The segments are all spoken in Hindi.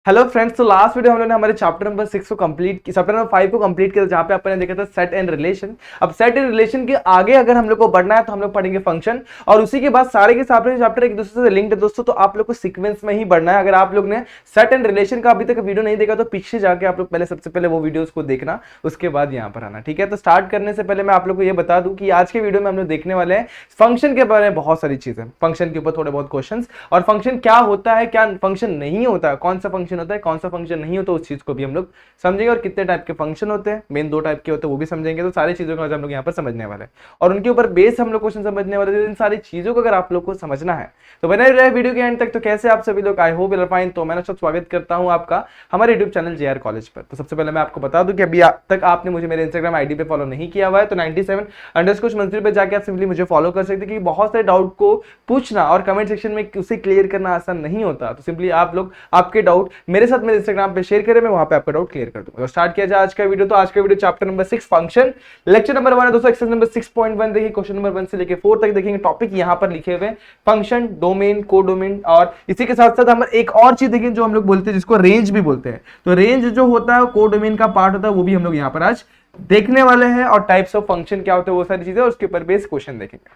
हेलो फ्रेंड्स, तो लास्ट वीडियो हम लोगों ने हमारे चैप्टर नंबर 6 को चैप्टर नंबर 5 को कंप्लीट किया, जहां पे अपन ने देखा था सेट एंड रिलेशन। अब सेट एंड रिलेशन के आगे अगर हम लोग को बढ़ना है तो हम लोग पढ़ेंगे फंक्शन, और उसी के बाद सारे के सारे चैप्टर एक दूसरे से लिंक्ड है दोस्तों। तो आप लोग को सीक्वेंस में ही बढ़ना है। अगर आप लोग ने सेट एंड रिलेशन का अभी तक वीडियो नहीं देखा तो पीछे जाके आप लोग पहले सबसे पहले वो वीडियोस को देखना, उसके बाद यहाँ पर आना, ठीक है। तो स्टार्ट करने से पहले मैं आप लोग को ये बता दूं कि आज के वीडियो में हम लोग देखने वाले हैं फंक्शन के बारे में बहुत सारी चीजें, फंक्शन के ऊपर थोड़े बहुत क्वेश्चंस, और फंक्शन क्या होता है, क्या फंक्शन नहीं होता है, कौन सा फंक्शन होता है, कौन सा फंक्शन नहीं होता, उस चीज को भी हम लोग समझेंगे, और कितने टाइप के फंक्शन होते हैं, मेन 2 टाइप के होते हैं वो भी समझेंगे। तो सारी चीजों का हम लोग यहाँ पर समझने वाले हैं और उनके ऊपर बेस हम लोग क्वेश्चन समझने वाले हैं। इन सारी चीजों को अगर आप लोग को समझना है तो बने रहे वीडियो के एंड तक। तो कैसे आप सभी लोग, I hope you are fine. तो मैं स्वागत करता हूं आपका हमारे यूट्यूब चैनल जेआर कॉलेज पर। तो सबसे पहले मैं आपको बता दूं कि अभी तक आपने मुझे मेरे इंस्टाग्राम आईडी पे फॉलो नहीं किया हुआ है तो 97_मंसूर पे जाके आप सिंपली मुझे फॉलो कर सकते हैं, क्योंकि बहुत सारे डाउट को पूछना और कमेंट सेक्शन में उसे क्लियर करना आसान नहीं होता। तो सिंपली आप लोग आपके डाउट मेरे साथ मेरे इंस्टाग्राम पे शेयर करें, मैं वहां पे आपका डाउट क्लियर कर दूंगा। तो स्टार्ट किया जाए आज का वीडियो। तो आज का video chapter number 6 function, lecture number 1 है दोस्तों, एक्सरसाइज नंबर 6.1 देखिए, क्वेश्चन नंबर 1 से लेके 4 तक देखेंगे। टॉपिक यहां पर लिखे हुए फंक्शन, डोमेन, कोडोमेन, और इसी के साथ साथ हम एक और चीज देखेंगे जो हम लोग बोलते हैं जिसको रेंज भी बोलते हैं। तो रेंज जो होता है कोडोमेन का पार्ट होता है, वो भी हम लोग यहाँ पर आज देखने वाले हैं, और टाइप्स ऑफ फंक्शन क्या होते हैं वो सारी चीजें, और उसके ऊपर बेस क्वेश्चन देखेंगे,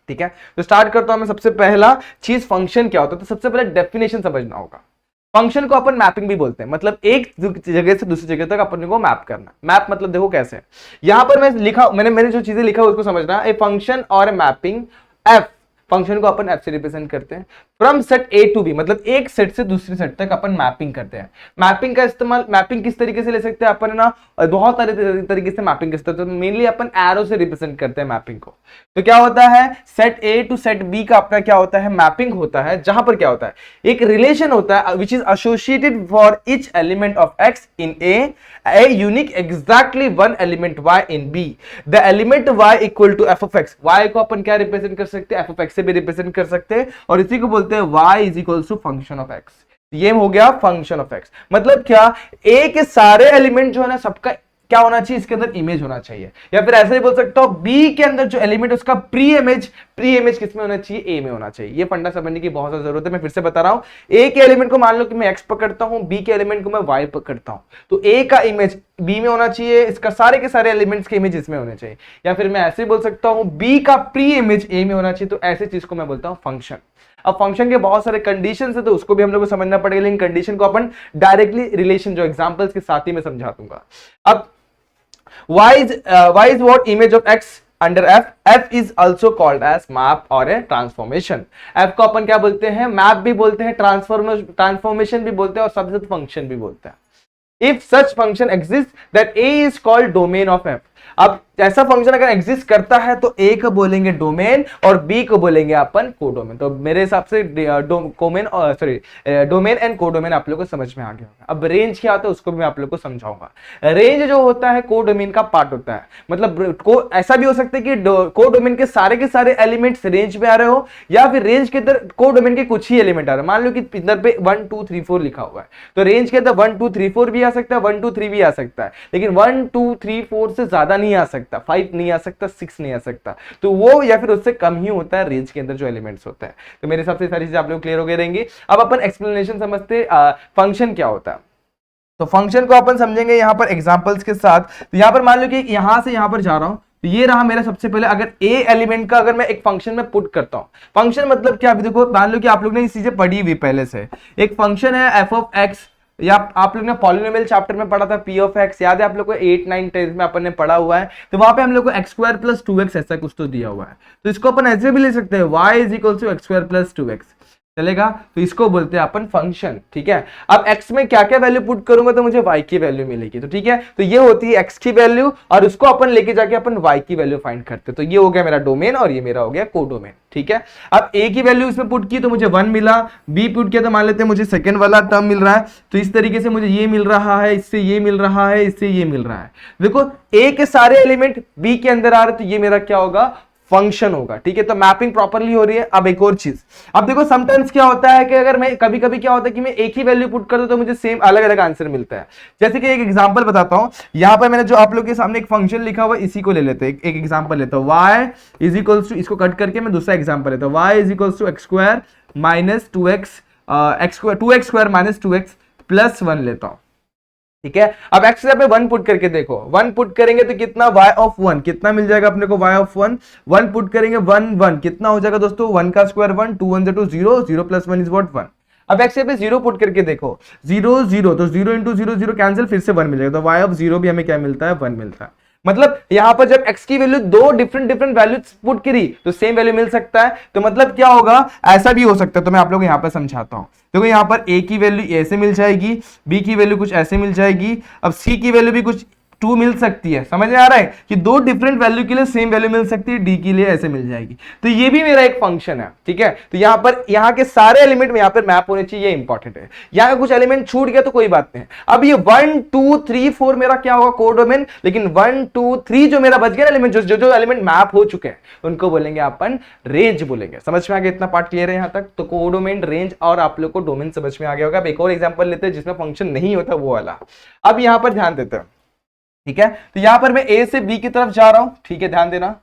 ठीक है। तो स्टार्ट करता हूं मैं। सबसे पहला चीज फंक्शन क्या होता है, तो सबसे पहले डेफिनेशन समझना होगा। फंक्शन को अपन मैपिंग भी बोलते हैं, मतलब एक जगह से दूसरी जगह तक अपन को मैप करना। मैप मतलब देखो कैसे, यहां पर मैंने जो चीजें लिखा उसको समझना। ए फंक्शन और मैपिंग एफ, फंक्शन को अपन एफ से रिप्रेजेंट करते हैं। From set A to B, मतलब एक सेट से दूसरे सेट तक अपन मैपिंग करते हैं। मैपिंग का इस्तेमाल, मैपिंग किस तरीके से ले सकते हैं अपन ना, बहुत सारे तरीके से मैपिंग कर सकते हैं। तो मेनली अपन एरो से रिप्रेजेंट करते हैं मैपिंग को। तो क्या होता है, set A to set B का अपना क्या होता है, मैपिंग होता है, जहां पर क्या होता है, एक रिलेशन होता है which is associated for each element of X in A unique exactly one element Y in B. The element Y equal to F of X, Y को अपन क्या रिप्रेजेंट कर सकते हैं, एफ ऑफ एक्स से भी रिप्रेजेंट कर सकते हैं, और इसी को बोलते हैं y is equals to function of x। ये हो गया फंक्शन ऑफ x। मतलब क्या, a के सारे एलिमेंट जो है ना, सबका क्या होना चाहिए, इसके अंदर इमेज होना चाहिए। या फिर ऐसे ही बोल सकता हूं, b के अंदर जो एलिमेंट उसका प्री इमेज किसमें होना चाहिए, a में होना चाहिए। ये फंडा समझने की बहुत ज्यादा जरूरत है। मैं फिर से बता रहा हूं, a के एलिमेंट को मान लो कि मैं x पकड़ता हूं, b के एलिमेंट को मैं y पकड़ता हूं, तो a का इमेज b में होना चाहिए, इसका सारे के सारे एलिमेंट्स के इमेज इसमें होने चाहिए। या फिर मैं ऐसे बोल सकता हूं, b का प्री इमेज a में होना चाहिए। तो ऐसी चीज को मैं बोलता हूं फंक्शन। अब फंक्शन के बहुत सारे कंडीशंस है, तो उसको भी हम लोग को समझना पड़ेगा, लेकिन कंडीशन को अपन डायरेक्टली रिलेशन जो एग्जांपल्स के साथ ही मैं समझा दूंगा। अब y is what image of x under f, f is also called as map और a transformation। f को अपन क्या बोलते हैं, मैप भी बोलते हैं, ट्रांसफॉर्मेशन भी बोलते हैं, और सबसे फंक्शन भी बोलते हैं। If such function exists, that a is called domain of f। अब ऐसा फंक्शन अगर एग्जिस्ट करता है तो a को बोलेंगे डोमेन और b को बोलेंगे अपन कोडोमेन। तो मेरे हिसाब से डोमेन एंड कोडोमेन आप लोगों को समझ में आ गया होगा। अब रेंज क्या होता है उसको भी मैं आप लोगों को समझाऊंगा। रेंज जो होता है कोडोमेन का पार्ट होता है, मतलब ऐसा भी हो सकता है कि कोडोमेन के सारे एलिमेंट्स रेंज में आ रहे हो, या फिर रेंज के अंदर कोडोमेन के कुछ ही एलिमेंट आ रहे हैं। मान लो कि इधर पे 1 2 3 4 लिखा हुआ है, तो रेंज के अंदर 1 2 3 4 भी आ सकता है, 1 2 3 भी आ सकता है, लेकिन 1 2 3 4 से ज्यादा नहीं आ सकता, 5 नहीं आ सकता, 6 नहीं आ सकता। तो वो या फिर उससे कम ही होता है रेंज के अंदर जो एलिमेंट्स होता है। तो मेरे हिसाब से सारी चीजें आप लोग क्लियर हो गए रहेंगे। अब अपन एक्सप्लेनेशन समझते फंक्शन क्या होता है। तो फंक्शन को अपन समझेंगे यहां पर एग्जांपल्स के साथ। तो यहां पर मान लो कि यहां से यहां पर जा रहा हूं, तो ये रहा मेरा सबसे पहले, अगर ए एलिमेंट का अगर मैं एक फंक्शन में पुट करता हूं, फंक्शन मतलब क्या, अभी देखो मान लो कि आप लोग ने ये चीजें पढ़ी हुई पहले से। एक फंक्शन है एफ ऑफ एक्स, या आप लोग ने पॉलिनोमियल चैप्टर में पढ़ा था पी ऑफ एक्स, याद है आप लोग को 8 9 10 में अपन ने पढ़ा हुआ है। तो वहां पे हम लोग को एक्स स्क्वायर प्लस 2x ऐसा कुछ तो दिया हुआ है। तो इसको अपन ऐसे भी ले सकते हैं, y is equal to X square plus 2x चलेगा। तो इसको बोलते हैं अपन फंक्शन, ठीक है। अब x में क्या क्या वैल्यू पुट करूंगा तो मुझे y की वैल्यू मिलेगी, तो ठीक है। तो ये होती है x की वैल्यू, और उसको अपन लेके जाके अपन y की वैल्यू फाइंड करते हैं। तो ये हो गया मेरा डोमेन और ये मेरा हो गया कोडोमेन, ठीक है। अब a की वैल्यू इसमें पुट की तो मुझे 1 मिला, b पुट किया तो मान लेते हैं मुझे सेकंड वाला टर्म मिल रहा है। तो इस तरीके से मुझे ये मिल रहा है, इससे ये मिल रहा है, इससे ये मिल रहा है। देखो a के सारे एलिमेंट b के अंदर आ रहे, तो ये मेरा क्या होगा, फंक्शन होगा, ठीक है। तो मैपिंग प्रॉपर्ली हो रही है। अब एक और चीज, अब देखो समटाइम्स क्या होता है कि अगर मैं कभी क्या होता है कि मैं एक ही वैल्यू पुट कर दूं तो मुझे सेम अलग अलग आंसर मिलता है। जैसे कि एक एग्जांपल बताता हूं, यहां पर मैंने जो आप लोग के सामने एक फंक्शन लिखा हुआ है, इसी को ले लेते हैं, एक एग्जांपल लेता हूं, y इज इक्वल्स टू, इसको कट करके मैं दूसरा एग्जांपल लेता हूं, y is equals to X square minus 2x, X square 2x square minus 2x +1 लेता हूं, ठीक है। अब एक्स पे 1 पुट करके देखो, 1 पुट करेंगे तो कितना y ऑफ 1 कितना मिल जाएगा अपने को, y ऑफ 1 1 पुट करेंगे 1 1 कितना हो जाएगा दोस्तों, 1 का स्क्वायर 1, 2 1 2 0, 0 + 1 इज व्हाट 1। अब एक्स पे 0 पुट करके देखो, 0 0 तो 0 × 0 0 कैंसिल, फिर से 1 मिलेगा, तो y ऑफ 0 भी हमें क्या मिलता है, 1 मिलता है। मतलब यहां पर जब x की वैल्यू दो डिफरेंट वैल्यू पुट करी तो सेम वैल्यू मिल सकता है। तो मतलब क्या होगा, ऐसा भी हो सकता है, तो मैं आप लोगों को यहां पर समझाता हूं। देखो यहां पर a की वैल्यू ऐसे मिल जाएगी, b की वैल्यू कुछ ऐसे मिल जाएगी, अब c की वैल्यू भी कुछ 2 मिल सकती है। समझ में आ रहा है कि दो डिफरेंट वैल्यू के लिए सेम वैल्यू मिल सकती है, डी के लिए ऐसे मिल जाएगी। तो ये भी मेरा एक फंक्शन है, ठीक है। तो यहां पर यहां के सारे एलिमेंट में यहां पर मैप होने चाहिए, ये इंपॉर्टेंट है। यहां का कुछ एलिमेंट छूट गया तो कोई बात नहीं। अब ये 1 2 3 4 मेरा क्या होगा, कोडोमेन, लेकिन 1 2 3 जो मेरा बच गया एलिमेंट, जो एलिमेंट मैप हो चुके हैं उनको बोलेंगे अपन रेंज बोलेंगे। समझ में आ गया, इतना पार्ट क्लियर है यहां तक। तो कोडोमेन, रेंज और आप लोग को डोमेन समझ में आ गया होगा। अब एक और एग्जांपल लेते हैं जिसमें फंक्शन नहीं होता वो वाला। अब यहां पर ध्यान देते हैं, ठीक है। तो यहां पर मैं ए से बी की तरफ जा रहा हूं, ठीक है, ध्यान देना,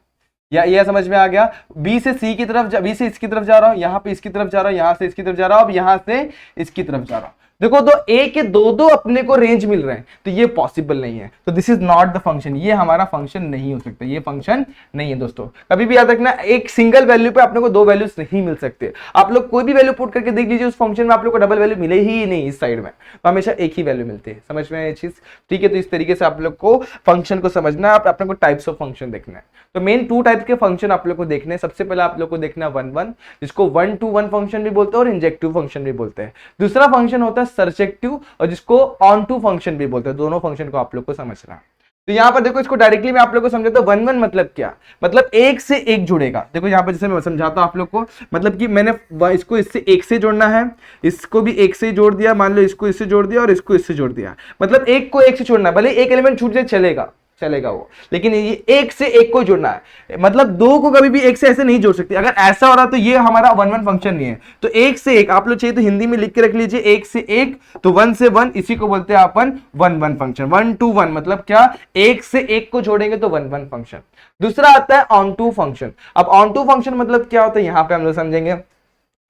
या ये समझ में आ गया। बी से सी की तरफ, बी से इसकी तरफ जा रहा हूं, यहां पे इसकी तरफ जा रहा हूं, यहां से इसकी तरफ जा रहा हूं, अब यहां से इसकी तरफ जा रहा हूं। देखो तो ए के दो अपने को रेंज मिल रहे हैं, तो ये पॉसिबल नहीं है। तो this is not the function, ये हमारा फंक्शन नहीं हो सकता, ये फंक्शन नहीं है दोस्तों। कभी भी याद रखना, एक सिंगल वैल्यू पे अपने को दो वैल्यूज नहीं मिल सकते। आप लोग कोई भी वैल्यू पुट करके देख लीजिए, उस फंक्शन में आप लोग को डबल वैल्यू मिले ही नहीं इस साइड में, तो हमेशा एक ही वैल्यू मिलती है। समझ में ये चीज, ठीक है। तो इस तरीके से आप लोग को फंक्शन को समझना है, अपने को टाइप्स ऑफ फंक्शन देखना है। तो मेन 2 टाइप के फंक्शन आप लोग को देखने हैं। सबसे पहले आप लोग को देखना है 1 1, जिसको 1 to 1 फंक्शन भी बोलते हैं और इंजेक्टिव फंक्शन भी बोलते हैं। दूसरा फंक्शन होता है सर्जेक्टिव, और जिसको ऑन टू फंक्शन भी बोलते हैं। दोनों फंक्शन को आप लोग को समझना। तो यहां पर देखो, इसको डायरेक्टली मैं आप लोग को समझाता हूं। 1 1 मतलब क्या, मतलब एक से एक जुड़ेगा। देखो यहां पर जैसे मैं समझाता हूं आप लोग को, मतलब कि मैंने इसको इससे एक से जोड़ना है, इसको भी एक से ही जोड़ दिया, मान लो इसको इससे जोड़ दिया और इसको इससे जोड़ दिया, मतलब एक को एक से जोड़ना है। भले एक एलिमेंट छूट जाए चलेगा वो, लेकिन ये एक से एक को जोड़ना है। मतलब दो को कभी भी एक से ऐसे नहीं जोड़ सकते। अगर ऐसा हो रहा तो ये हमारा 1 1 फंक्शन नहीं है। तो एक से एक आप लोग चाहिए तो हिंदी में लिख के रख लीजिए, एक से एक, तो 1 से 1, इसी को बोलते हैं अपन 1 1 फंक्शन। 1 to 1 मतलब क्या, एक से एक को जोड़ेंगे तो 1 1 फंक्शन। दूसरा आता है ऑन टू फंक्शन। अब ऑन टू फंक्शन मतलब क्या होता है, यहां पर हम लोग समझेंगे।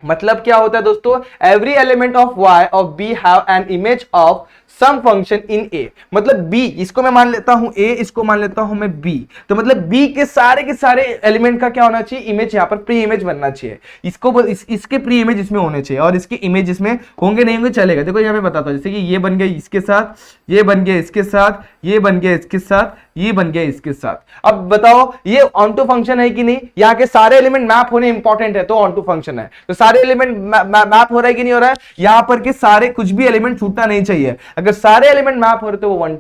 मतलब क्या होता है दोस्तों, every element of y of b have an image of some function in a। मतलब b, इसको मैं मान लेता हूं a, इसको मान लेता हूं मैं b। तो मतलब b के सारे एलिमेंट का क्या होना चाहिए, इमेज, यहां पर प्री इमेज बनना चाहिए। इसको इसके प्री इमेज इसमें होने चाहिए और इसके इमेज इसमें होंगे नहीं होंगे चलेगा। देखो यहां पे बताता हूं, जैसे कि ये बन गया इसके साथ, ये बन गया इसके साथ, ये बन गया इसके साथ, ये बन गया इसके साथ। अब बताओ ये ऑन टू फंक्शन है कि नहीं, यहाँ के सारे एलिमेंट मैप होने इंपॉर्टेंट है तो ऑन टू फंक्शन है। तो सारे एलिमेंट मैप हो रहा है कि नहीं हो रहा है, यहाँ पर के सारे कुछ भी एलिमेंट छूटना नहीं चाहिए। अगर सारे एलिमेंट मैप हो रहे तो वो ऑन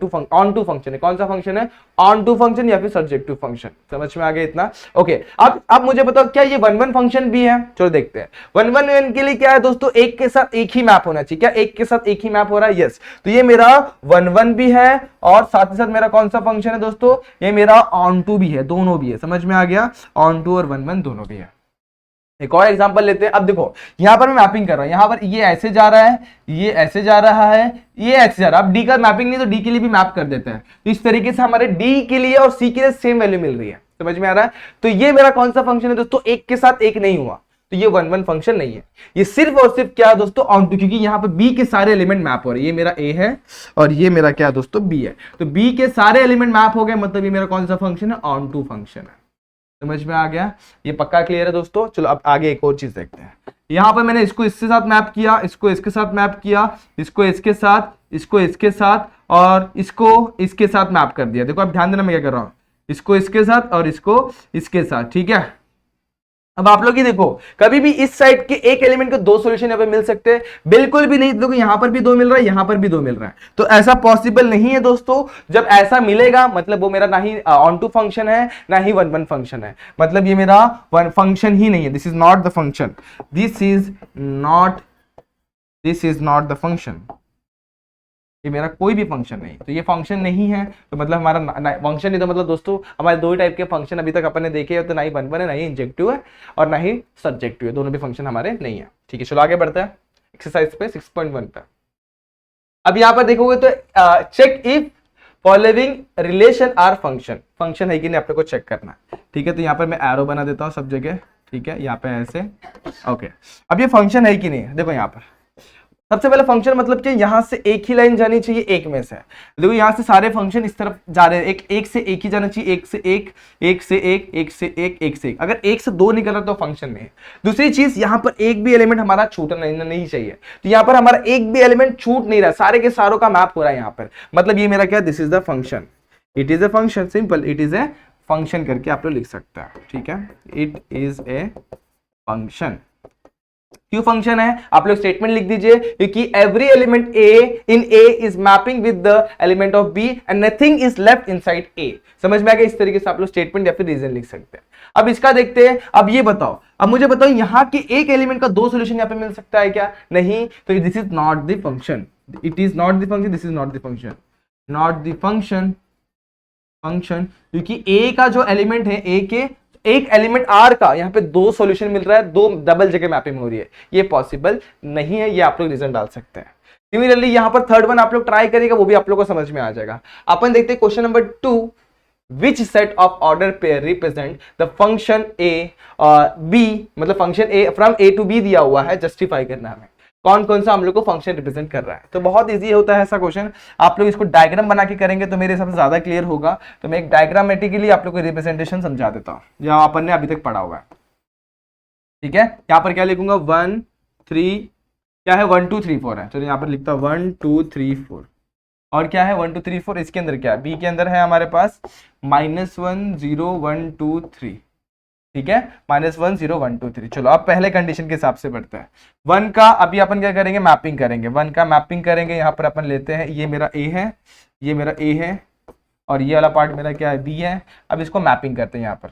टू फंक्शन है। कौन सा फंक्शन है, ऑन टू फंक्शन या फिर सब्जेक्टिव फंक्शन। समझ में आ गया इतना, ओके। अब मुझे बताओ क्या ये 1 1 फंक्शन भी है, चलो देखते हैं। 1 1 के लिए क्या है दोस्तों, एक के साथ एक ही मैप होना चाहिए। क्या एक के साथ एक ही मैप हो रहा है, यस। तो ये मेरा 1 1 भी है और साथ ही साथ मेरा कौन सा फंक्शन है दोस्तों, ये मेरा ऑन टू भी है, दोनों भी है। समझ में आ गया, ऑन टू और 1 1 दोनों भी है। एक और एग्जांपल लेते हैं। अब देखो यहां पर मैं मैपिंग कर रहा हूं, यहां पर ये ऐसे जा रहा है, ये ऐसे जा रहा है, ये ऐसे जा रहा है। अब डी का मैपिंग नहीं तो डी के लिए भी मैप कर देते हैं। तो इस तरीके से हमारे डी के लिए और सी के लिए सेम वैल्यू मिल रही है। समझ में आ रहा है। तो ये मेरा कौन सा फंक्शन है दोस्तों, एक के साथ एक नहीं हुआ तो ये 1 1 फंक्शन नहीं है। ये सिर्फ और सिर्फ क्या है दोस्तों, ऑन टू, क्योंकि यहां पे बी के सारे एलिमेंट मैप हो रहे हैं। ये मेरा ए है और ये मेरा क्या है दोस्तों, बी है। तो बी के सारे एलिमेंट मैप हो गए, मतलब ये मेरा कौन सा फंक्शन है, ऑन टू फंक्शन है। समझ में आ गया, ये पक्का क्लियर है दोस्तों। चलो अब आगे एक और चीज देखते हैं। यहां पर मैंने इसको इसके साथ मैप किया, इसको इसके साथ मैप किया, इसको इसके साथ, इसको इसके साथ और इसको इसके साथ मैप कर दिया। देखो अब ध्यान देना मैं क्या कर रहा हूं, इसको इसके साथ और इसको इसके साथ, ठीक है। अब आप लोग ही देखो, कभी भी इस साइड के एक एलिमेंट के दो सॉल्यूशन यहां पे मिल सकते हैं, बिल्कुल भी नहीं। देखो यहां पर भी दो मिल रहा है, यहां पर भी दो मिल रहा है, तो ऐसा पॉसिबल नहीं है दोस्तों। जब ऐसा मिलेगा मतलब वो मेरा ना ही ऑन टू फंक्शन है ना ही 1 1 फंक्शन है, मतलब ये मेरा वन फंक्शन ही नहीं है। This is not the function, this is not the function. ये मेरा कोई भी फंक्शन नहीं, तो ये फंक्शन नहीं है। तो मतलब हमारा फंक्शन नहीं, तो मतलब दोस्तों हमारे दो ही टाइप के फंक्शन अभी तक अपन ने देखे हैं। तो ना ही 1 1 है, ना ही इंजेक्टिव है और ना ही सब्जेक्टिव है, दोनों भी फंक्शन हमारे नहीं है। ठीक है, चलो आगे बढ़ते हैं एक्सरसाइज पे 6.1 पे। अब यहाँ पर देखोगे तो check if following relation are function है कि नहीं, अपने को चेक करना है। ठीक है, तो यहाँ पर मैं एरो बना देता हूँ सब जगह। ठीक है, यहाँ पे ऐसे, ओके। अब ये फंक्शन है कि नहीं, देखो यहाँ पर सबसे पहले फंक्शन मतलब कि यहां से एक ही लाइन जानी चाहिए एक में से। देखो यहां से सारे फंक्शन इस तरफ जा रहे हैं, एक से एक ही जाना चाहिए, एक से एक, एक से एक, एक से एक, एक से एक। अगर एक से दो निकल रहा तो फंक्शन में है। दूसरी चीज यहां पर एक भी एलिमेंट हमारा छूटना नहीं चाहिए, तो यहां पर हमारा एक भी एलिमेंट छूट नहीं रहा, सारे के सारों का मैप हो रहा है यहां पर, मतलब ये मेरा क्या, this is the function, it is a function, simple, it is a function करके आप लोग लिख सकते हैं, ठीक है, इट इज ए फंक्शन। क्यों फंक्शन है, आप लोग स्टेटमेंट लिख दीजिए, क्योंकि every element A in A is mapping with the element of B and nothing is left inside A. समझ में आ गया, इस तरीके से आप लोग स्टेटमेंट या फिर रीजन लिख सकते हैं। अब इसका देखते हैं, अब ये बताओ, अब मुझे बताओ यहां के एक एलिमेंट का दो सोल्यूशन यहां पे मिल सकता है क्या, नहीं, तो this is not the function, it is not the function, this is not the function, not the function, क्योंकि ए का जो एलिमेंट है, ए के एक एलिमेंट आर का यहां पे दो सॉल्यूशन मिल रहा है, दो डबल जगह मैपिंग हो रही है, ये पॉसिबल नहीं है, ये आप लोग रीजन डाल सकते हैं। सिमिलरली यहां पर थर्ड वन आप लोग ट्राई करिएगा, वो भी आप लोग को समझ में आ जाएगा। अपन देखते हैं question number 2, which set of order pair represent the function A B, मतलब function A from A to B दिया हुआ है, जस्टिफाई करना है कौन कौन सा हम लोग को फंक्शन रिप्रेजेंट कर रहा है। तो बहुत इजी होता है ऐसा क्वेश्चन, आप लोग इसको डायग्राम बना के करेंगे तो मेरे हिसाब से ज्यादा क्लियर होगा। तो मैं एक डायग्रामेटिकली आप लोग को रिप्रेजेंटेशन समझा देता हूँ, जहां अपन ने अभी तक पढ़ा हुआ है, ठीक है। यहाँ पर क्या लिखूंगा, 1 3, क्या है 1 2 3 4 है, चलिए यहाँ पर लिखता हूँ 1 2 3 4, और क्या है 1 2 3 4, इसके अंदर क्या है, बी के अंदर है हमारे पास -1 0 1 2 3, ठीक है, -1 0 1 2 3। चलो अब पहले कंडीशन के हिसाब से बढ़ते हैं। 1 का अभी अपन क्या करेंगे, मैपिंग करेंगे, 1 का मैपिंग करेंगे। यहाँ पर अपन लेते हैं, ये मेरा ए है, ये मेरा ए है, और ये वाला पार्ट मेरा क्या है, बी है। अब इसको मैपिंग करते हैं। यहाँ पर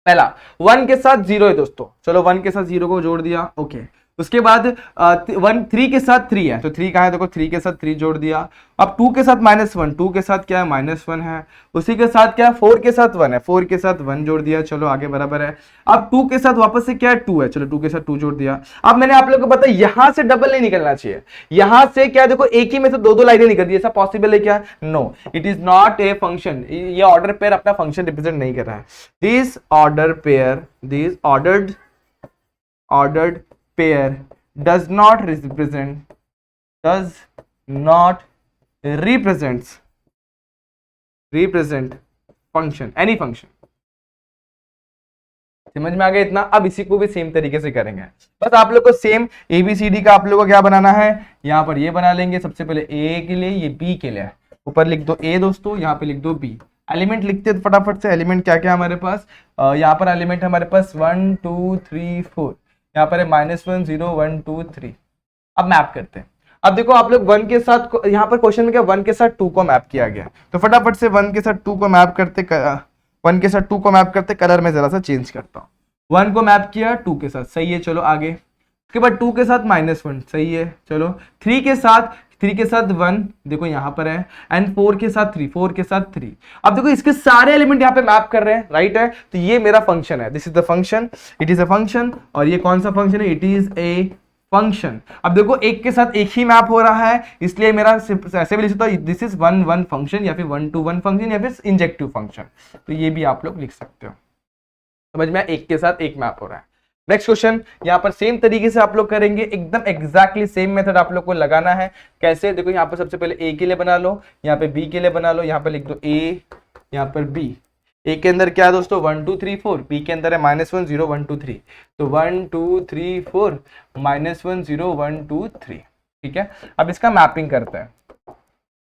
पहला 1 के साथ 0 है दोस्तों, चलो 1 के साथ 0 को जोड़ दिया, ओके। उसके बाद 1 3 के साथ 3 है, तो 3 कहाँ है, देखो 3 के साथ 3 जोड़ दिया। अब 2 के साथ -1, 2 के साथ क्या है, -1 है। उसी के साथ क्या है, 4 के साथ 1 है, 4 के साथ 1 जोड़ दिया, चलो आगे बराबर है। अब 2 के साथ वापस से क्या है, 2 है, चलो 2 के साथ 2 जोड़ दिया। अब मैंने आप लोगों को बताया यहां से डबल नहीं निकलना चाहिए, यहां से क्या देखो एक ही में से दो दो लाइनें निकल रही है, ऐसा पॉसिबल है क्या, no, it is not a function. ये ऑर्डर पेयर अपना फंक्शन रिप्रेजेंट नहीं कर रहा है। This order pair, this ordered pair does not represent function, any function। समझ में आ गया इतना। अब इसी को भी सेम तरीके से करेंगे, बस आप लोग को सेम ABCD का आप लोग को क्या बनाना है, यहाँ पर ये बना लेंगे। सबसे पहले A के लिए, ये B के लिए, ऊपर लिख दो A दोस्तों, यहाँ पे लिख दो B। एलिमेंट लिखते हैं फटाफट से, एलिमेंट क्या क्या हमारे पास, यहाँ पर एलिमेंट हमारे पास 1 2 3 4, यहाँ पर है -1 0 1 2 3। अब मैप करते हैं। अब देखो आप लोग 1 के साथ, यहाँ पर क्वेश्चन में क्या 1 के साथ 2 को मैप किया गया, तो फटाफट से 1 के साथ 2 को मैप करते, 1 के साथ 2 को मैप करते, कलर में जरा सा चेंज करता हूँ। 1 को मैप किया 2 के साथ, सही है, चलो आगे। उसके बाद 2 के साथ -1, सही है, चलो 3 के साथ 1, देखो यहाँ पर है, एंड 4 के साथ 3, 4 के साथ 3। अब देखो इसके सारे एलिमेंट यहाँ पे मैप कर रहे हैं, राइट है, तो ये मेरा फंक्शन है, this is the function, it is a function. और ये कौन सा फंक्शन है, इट इज ए फंक्शन। अब देखो एक के साथ एक ही मैप हो रहा है, इसलिए मेरा ऐसे भी लिख सकता हूं, दिस इज 1 1 फंक्शन, या फिर 1 to 1 फंक्शन, या फिर इंजेक्टिव फंक्शन, तो ये भी आप लोग लिख सकते हो। समझ में, एक के साथ एक मैप हो रहा है। नेक्स्ट क्वेश्चन, यहाँ पर सेम तरीके से आप लोग करेंगे, एकदम एग्जैक्टली सेम मेथड आप लोग को लगाना है। कैसे, देखो यहाँ पर सबसे पहले ए के लिए बना लो, यहाँ पे बी के लिए बना लो, यहाँ पे लिख दो ए, यहाँ पर बी। ए के अंदर क्या है दोस्तों, 1 2 3 4, बी के अंदर है -1 0 1 2 3, तो 1 2 3 4 -1 0 1 2 3, ठीक है। अब इसका मैपिंग करते हैं।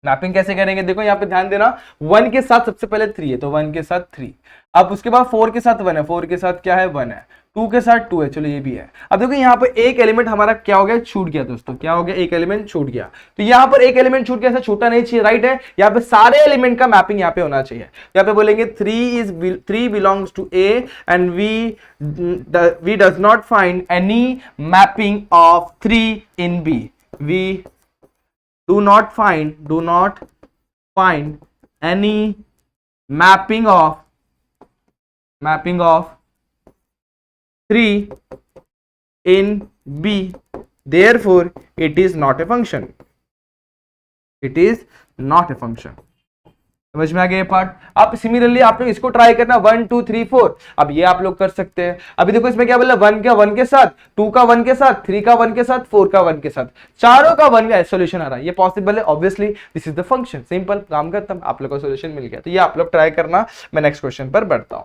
मैपिंग कैसे करेंगे, देखो यहाँ पे ध्यान देना, 1 के साथ सबसे पहले 3 है, तो 1 के साथ 3। अब उसके बाद 4 के साथ 1 है, 4 के साथ क्या है, 1 है। 2 के साथ 2 है, चलो ये भी है। अब देखो यहाँ पे एक एलिमेंट हमारा क्या हो गया, छूट गया दोस्तों, क्या हो गया, एक एलिमेंट छूट गया। तो यहाँ पर एक एलिमेंट छूट गया, ऐसा छूटा नहीं चाहिए, राइट है। यहाँ पे सारे एलिमेंट का मैपिंग यहाँ पे होना चाहिए। यहाँ पे बोलेंगे 3 belongs to A and we does not find any mapping of 3 in B. We do not find any mapping of 3 in B, therefore it is not a function, it is not a function। समझ में आ गया ये पार्ट। अब सिमिलरली आप लोग इसको ट्राई करना 1 2 3 4, अब ये आप लोग कर सकते हैं। अभी देखो इसमें क्या बोला, 1 का 1 के साथ, 2 का 1 के साथ, 3 का 1 के साथ, 4 का 1 के साथ, चारों का 1 का सोल्यूशन आ रहा है, ये पॉसिबल है obviously, this is the function, simple, काम खत्म, आप लोग को सोल्यूशन मिल गया। तो ये आप लोग ट्राई करना। मैं नेक्स्ट क्वेश्चन पर बढ़ता हूं।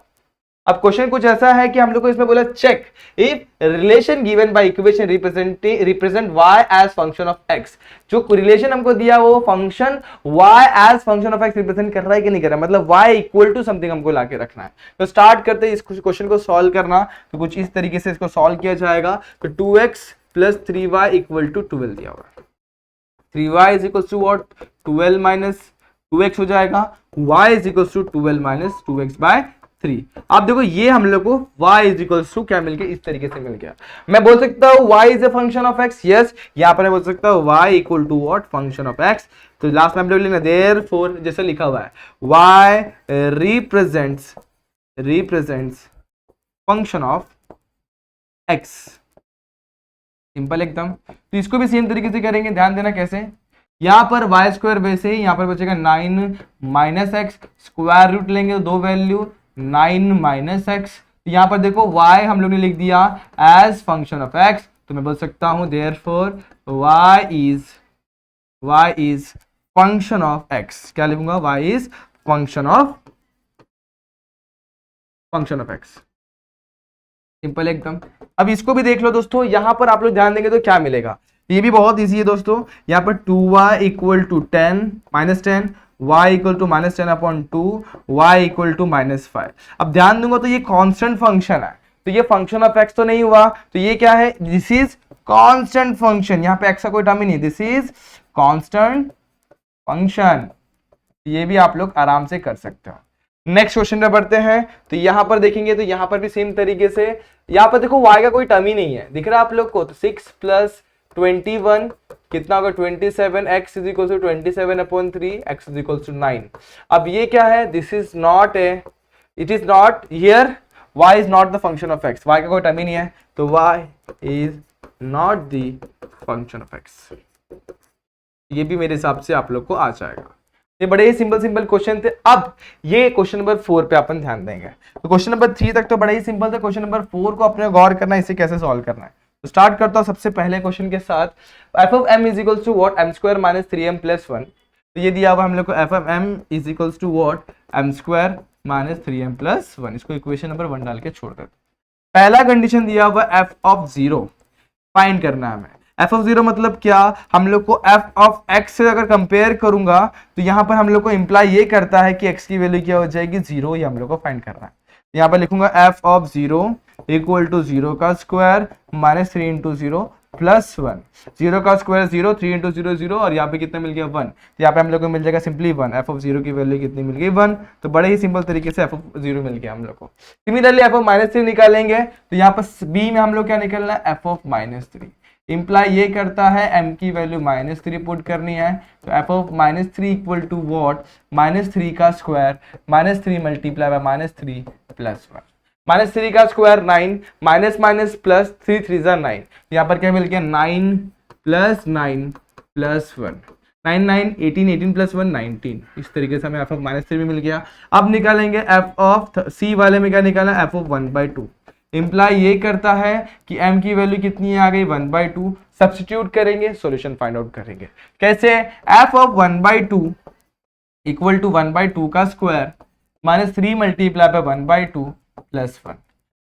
अब क्वेश्चन कुछ ऐसा है कि हम लोग को इसमें बोला check if relation given by equation represent y as function of x। जो रिलेशन हमको दिया वो function y as function of x represent कर रहा है कि नहीं कर रहा है, मतलब y इक्वल टू समथिंग हमको लाके रखना है। तो स्टार्ट करते हैं इस क्वेश्चन को सॉल्व करना। तो कुछ इस तरीके से इसको सॉल्व किया जाएगा। तो 2x plus 3y equal to 12 दिया हुआ है। 3y is equal to what, 12 minus 2x हो जाएगा। y is equal to 12 minus 2x by 3। आप देखो ये हम लोग को y इज इक्वल टू क्या मिल गया, इस तरीके से मिल गया। मैं बोल सकता हूं y is a function of x, yes, यहां पर मैं बोल सकता हूं y equal to what, function of x। तो लास्ट में हम लोग लिखना देयरफॉर, जैसे लिखा हुआ है y represents function of x, simple एकदम। तो इसको भी सेम तरीके से करेंगे, ध्यान देना कैसे। यहां पर वाई स्क्वायर वैसे ही यहां पर बचेगा 9 माइनस एक्स, स्क्वायर रूट लेंगे तो दो वैल्यू 9 माइनस एक्स। यहां पर देखो y हम लोग ने लिख दिया एज फंक्शन ऑफ x, तो मैं बोल सकता हूं therefore y is function of x। क्या लिखूंगा, y is function of x, simple एकदम। अब इसको भी देख लो दोस्तों, यहां पर आप लोग ध्यान देंगे तो क्या मिलेगा, ये भी बहुत इजी है दोस्तों। यहाँ पर 2y equal to 10 minus 10, y equal to minus 10 upon 2, y equal to minus 5। अब ध्यान दूंगा तो ये कांस्टेंट फंक्शन है, तो ये फंक्शन ऑफ x तो नहीं हुआ, तो ये क्या है, दिस इज कांस्टेंट फंक्शन। यहाँ पे x का कोई टर्म ही नहीं, दिस इज कांस्टेंट फंक्शन। ये भी आप लोग आराम से कर सकते हो। नेक्स्ट क्वेश्चन पे बढ़ते हैं। तो यहां पर देखेंगे तो यहां पर भी सेम तरीके से, यहां पर देखो y का कोई टर्म ही नहीं है, दिख रहा है आप लोग को। तो 6 प्लस 21 कितना होगा, 27, x is equal to 27 upon 3, x is equal to 9। अब ये क्या है, this is not a, it is not here, y is not the function of x, y का कोई टर्म ही नहीं है, तो y is not the function of x। ये भी मेरे हिसाब से आप लोग को आ जाएगा। ये बड़े ही सिंपल क्वेश्चन थे। अब ये क्वेश्चन नंबर 4 पे अपन ध्यान देंगे। तो क्वेश्चन नंबर 3 तक तो बड़ा ही सिंपल था, क्वेश्चन नंबर 4 को अपने गौर करना है, इसे कैसे सॉल्व करना है। तो स्टार्ट करता हूं सबसे पहले क्वेश्चन के साथ। F of M is equals to what, M square minus 3m plus 1। तो ये दिया हुआ हम लोग को F of M is equals to what, M square minus 3m plus 1। इसको इक्वेशन नंबर 1 डाल के छोड़ देते। पहला कंडीशन दिया हुआ एफ ऑफ 0 फाइंड करना है हमें। एफ ऑफ 0 मतलब क्या, हम लोग को एफ ऑफ एक्स से अगर कंपेयर करूंगा तो यहाँ पर हम लोग को इंप्लाई ये करता है कि एक्स की वैल्यू क्या हो जाएगी, 0, ये हम लोग को फाइंड करना है। यहाँ पर लिखूंगा एफ ऑफ 0 इक्वल टू 0 का स्क्वायर माइनस 3 इंटू 0 प्लस 1। 0 का स्क्वायर 0, 3 इंटू 0 0, और यहाँ पे कितना मिल गया 1। तो यहाँ पे हम लोग को मिल जाएगा सिंपली 1। एफ ऑफ 0 की वैल्यू कितनी मिल गई, 1। तो बड़े ही सिंपल तरीके से एफ ऑफ 0 मिल गया हम लोग को। सिमिलरली एफ ऑफ माइनस 3 निकालेंगे तो यहाँ पर बी में हम लोग क्या निकलना है, एफ ऑफ माइनस 3। इंप्लाई ये करता है m की वैल्यू माइनस 3 पुट करनी है। तो F of minus 3 equal to what, minus 3 का square minus 3 multiply by minus 3 plus 1। Minus 3 का स्क्वायर 9, माइनस माइनस प्लस 3 3 जा 9। यहाँ पर क्या मिल गया, 9 प्लस 9 प्लस 1, 9 9 18, 18 प्लस 1 19। इस तरीके से हमें एफ ऑफ माइनस 3 भी मिल गया। अब निकालेंगे एफ ऑफ सी वाले में क्या निकालना, एफ ऑफ 1/2। इंप्लाई ये करता है कि m की वैल्यू कितनी आ गई, 1/2। सब्स्टिट्यूट करेंगे, सॉल्यूशन फाइंड आउट करेंगे। कैसे, f ऑफ 1/2 इक्वल टू 1/2 का square minus 3 multiply bye 1/2 plus 1।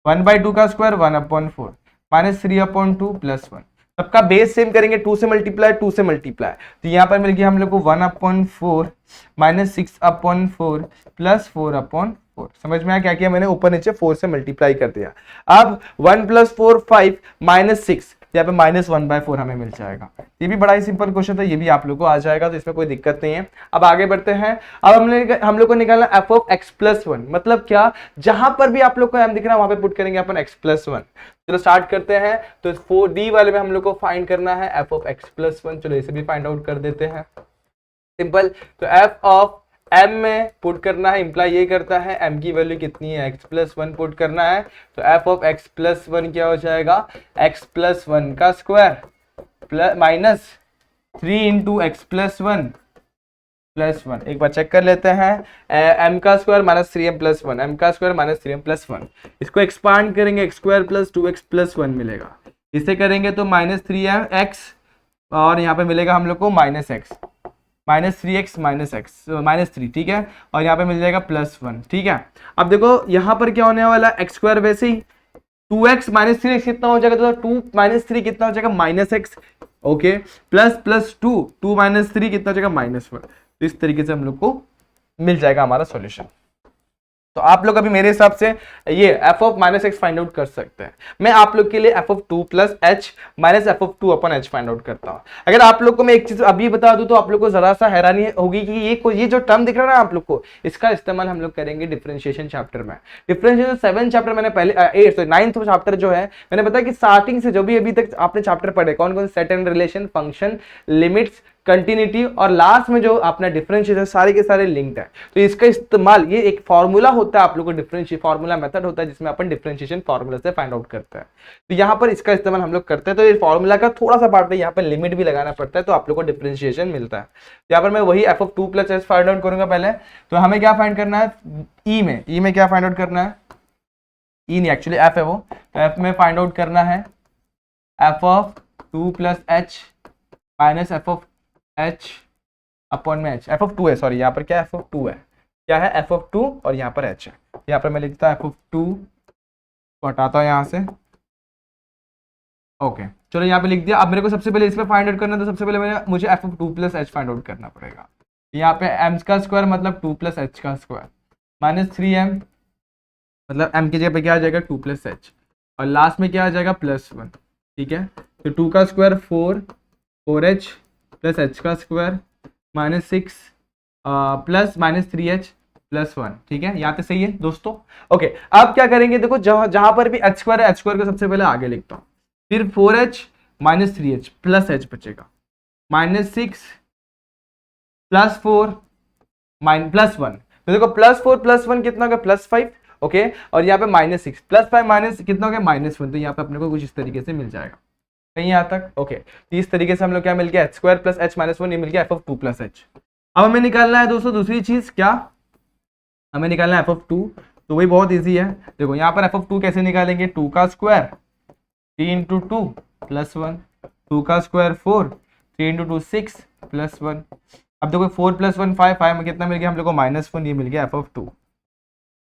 1/2 का स्क्वायर 1/4 माइनस 3/2 प्लस 1। सबका बेस सेम करेंगे, 2 से मल्टीप्लाई 2 से मल्टीप्लाई। तो यहाँ पर मिल गया हम लोग को 1/4 माइनस 6/4 प्लस 4/4। समझ में आया क्या किया मैंने, ऊपर नीचे 4 से मल्टीप्लाई कर दिया। अब 1 प्लस 4 5 माइनस 6, यहाँ पे माइनस 1/4 हमें मिल जाएगा। ये भी बड़ा ही सिंपल क्वेश्चन था, ये भी आप लोग को आ जाएगा, तो इसमें कोई दिक्कत नहीं है। अब आगे बढ़ते हैं। अब हम लोग को निकालना एफ ऑफ एक्स प्लस 1। मतलब क्या, जहां पर भी आप लोग को एम दिख रहा है वहां पे पुट करेंगे अपन एक्स प्लस 1। चलो स्टार्ट करते हैं। तो 4D वाले में हम लोग को फाइंड करना है एफ ऑफ एक्स प्लस 1। चलो इसे भी फाइंड आउट कर देते हैं, सिंपल। तो एफ ऑफ m में पुट करना है, इंप्लाई ये करता है m की वैल्यू कितनी है, x प्लस 1 पुट करना है। तो f ऑफ x प्लस 1 क्या हो जाएगा, x प्लस 1 का square plus minus 3 into x plus 1 +1। एक बार चेक कर लेते हैं, m का square minus 3m plus 1, m का स्क्वायर माइनस 3m प्लस 1। इसको एक्सपांड करेंगे, x square plus 2x plus 1 मिलेगा। इसे करेंगे तो -3x और यहाँ पे मिलेगा हम लोग को -x, -3x -3, ठीक है। और यहाँ पे मिल जाएगा +1, ठीक है। अब देखो यहाँ पर क्या होने वाला, x स्क्वायर वैसे ही 2x माइनस 3x कितना हो जाएगा, तो 2 माइनस 3 कितना हो जाएगा -x, ओके। प्लस 2 माइनस 3 कितना हो जाएगा -1। तो इस तरीके से हम लोग को मिल जाएगा हमारा सॉल्यूशन। तो आप लोग अभी मेरे हिसाब से ये f of -x find out कर सकते हैं। मैं आप लोग के लिए f of 2 plus h minus f of 2 upon h find out करता हूं। अगर आप लोग को मैं एक चीज अभी बता दूं तो आप लोग को जरा सा हैरानी होगी कि ये जो टर्म दिख रहा है ना आप लोग को, इसका इस्तेमाल हम लोग करेंगे डिफरेंशिएशन चैप्टर में। डिफरेंशिएशन 7 चैप्टर मैंने पहले 9th चैप्टर जो है मैंने बताया कि स्टार्टिंग से जो भी अभी तक आपने चैप्टर पढ़े, कौन कौन set and relation, function, limits, continuity और लास्ट में जो अपना डिफरेंशिएशन, सारे के सारे लिंक्ड है। तो इसका इस्तेमाल, ये एक फॉर्मूला होता है आप लोगों को, डिफरेंशिएशन फॉर्मूला मेथड होता है जिसमें अपन डिफरेंशिएशन फॉर्मूला से फाइंड आउट करते हैं। तो यहाँ पर इसका इस्तेमाल हम लोग करते हैं। तो ये फॉर्मूला का थोड़ा सा पार्ट है, यहाँ पर लिमिट भी लगाना पड़ता है, तो आप लोग को डिफरेंशिएशन मिलता है। यहाँ पर मैं वही f of 2 plus h find out करूंगा पहले। तो हमें क्या फाइंड करना है, ई में क्या फाइंड आउट करना है, ई नहीं एक्चुअली f है वो, तो f में फाइंड आउट करना है f of 2 plus h minus f of h upon में h। f ऑफ 2 है, सॉरी यहाँ पर क्या f ऑफ 2 है, क्या है f ऑफ 2 और यहाँ पर h है। यहाँ पर मैं लिखता हूँ f ऑफ 2 को हटाता हूँ यहाँ से, ओके चलो यहाँ पे लिख दिया। अब मेरे को सबसे पहले इसमें फाइंड आउट करना है, तो सबसे पहले मुझे f of 2 plus h find out करना पड़ेगा। यहाँ पे m का स्क्वायर मतलब 2 प्लस h का स्क्वायर माइनस 3m मतलब m की जगह पे क्या आ जाएगा 2 प्लस h और लास्ट में क्या आ जाएगा +1, ठीक है। तो 2 का स्क्वायर 4h प्लस h का स्क्वायर -6 प्लस -3h प्लस 1, ठीक है। यहाँ पे सही है दोस्तों, ओके। अब क्या करेंगे, देखो जहां पर भी h स्क्वायर को सबसे पहले आगे लिखता हूँ, फिर 4h minus 3h plus h बचेगा, -6 प्लस 4 प्लस 1। तो देखो +4 प्लस 1 कितना होगा +5, ओके। और यहाँ पे -6 प्लस 5 माइनस कितना हो गया -1। तो यहाँ पे अपने को कुछ इस तरीके से मिल जाएगा, कहीं यहाँ तक, ओके। तो इस तरीके से हम लोग क्या मिल गया, h square plus h minus 1, ये मिल गया f ऑफ 2 प्लस h। अब हमें निकालना है दोस्तों दूसरी चीज, क्या हमें निकालना है f ऑफ 2। तो वही बहुत इजी है, देखो यहाँ पर f ऑफ 2 कैसे निकालेंगे, 2 का स्क्वायर 3 इंटू 2 प्लस 1, 2 का स्क्वायर 4, 3 इंटू 2 6 प्लस 1। अब देखो 4 प्लस 1 5 में कितना मिल गया हम लोग को -1, ये मिल गया f ऑफ 2।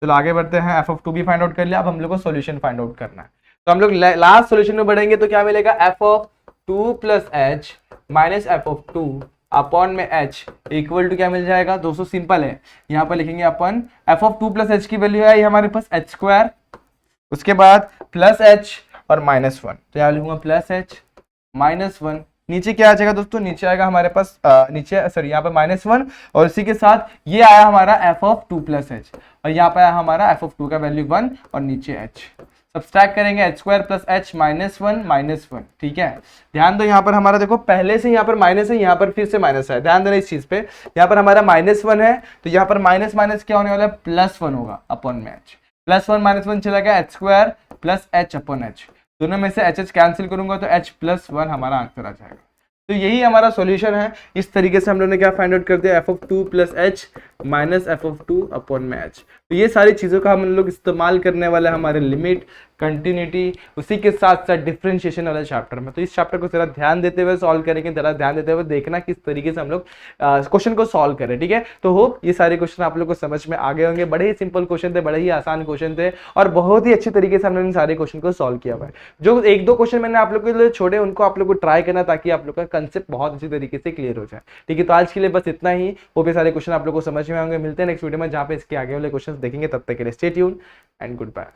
चलो आगे बढ़ते हैं, f ऑफ 2 भी फाइंड आउट कर लिया। अब हम लोग को सॉल्यूशन फाइंड आउट करना है। तो हम लोग लास्ट सॉल्यूशन में बढ़ेंगे, तो क्या मिलेगा, f of 2 plus h minus f of 2 upon में h इक्वल टू क्या मिल जाएगा दोस्तों, सिंपल है। यहाँ पर लिखेंगे अपन f ऑफ 2 प्लस h की वैल्यू है हमारे पास h स्क्वायर, उसके बाद प्लस h और -1। तो यहाँ लिखूंगा प्लस h -1, नीचे क्या आ जाएगा दोस्तों, नीचे आएगा हमारे पास नीचे सॉरी यहाँ पर -1 और इसी के साथ ये आया हमारा f ऑफ 2 प्लस h और यहाँ पर आया हमारा f ऑफ 2 का वैल्यू 1 और नीचे h। सब्सट्रैक्ट करेंगे h स्क्वायर प्लस h -1, ठीक है। ध्यान दो यहाँ पर हमारा देखो पहले से यहाँ पर माइनस है, यहाँ पर फिर से माइनस है, ध्यान देना इस चीज पे। यहाँ पर हमारा -1 है, तो यहाँ पर माइनस माइनस क्या होने वाला है, +1 होगा अपॉन में h। +1 -1 चला गया, h square plus h upon h, दोनों में से h कैंसिल करूंगा तो h + 1 हमारा आंसर आ जाएगा। तो यही हमारा सॉल्यूशन है। इस तरीके से हम लोगों ने क्या फाइंड आउट कर दिया, f of 2 plus h minus f of 2 upon में h। तो ये सारी चीज़ों का हम लोग इस्तेमाल करने वाले हमारे लिमिट, कंटिन्यूटी, उसी के साथ साथ डिफरेंशिएशन वाले चैप्टर में। तो इस चैप्टर को जरा ध्यान देते हुए सॉल्व करेंगे, जरा ध्यान देते हुए देखना किस तरीके से हम लोग क्वेश्चन को सॉल्व करें, ठीक है। तो होप ये सारे क्वेश्चन आप लोग को समझ में आ गए होंगे। बड़े ही सिंपल क्वेश्चन थे, बड़े ही आसान क्वेश्चन थे और बहुत ही अच्छी तरीके से हमने इन सारे क्वेश्चन को सॉल्व किया हुआ है। जो 1-2 क्वेश्चन मैंने आप लोग के लिए छोड़े उनको आप लोग को ट्राई करना, ताकि आप लोग का कंसेप्ट बहुत अच्छी तरीके से क्लियर हो जाए, ठीक है। तो आज के लिए बस इतना ही। वो सारे क्वेश्चन आप लोग को समझ में आएंगे। मिलते हैं नेक्स्ट वीडियो में जहाँ पे इसके आगे वाले क्वेश्चन देखेंगे। तब तक के लिए stay tune and good bye.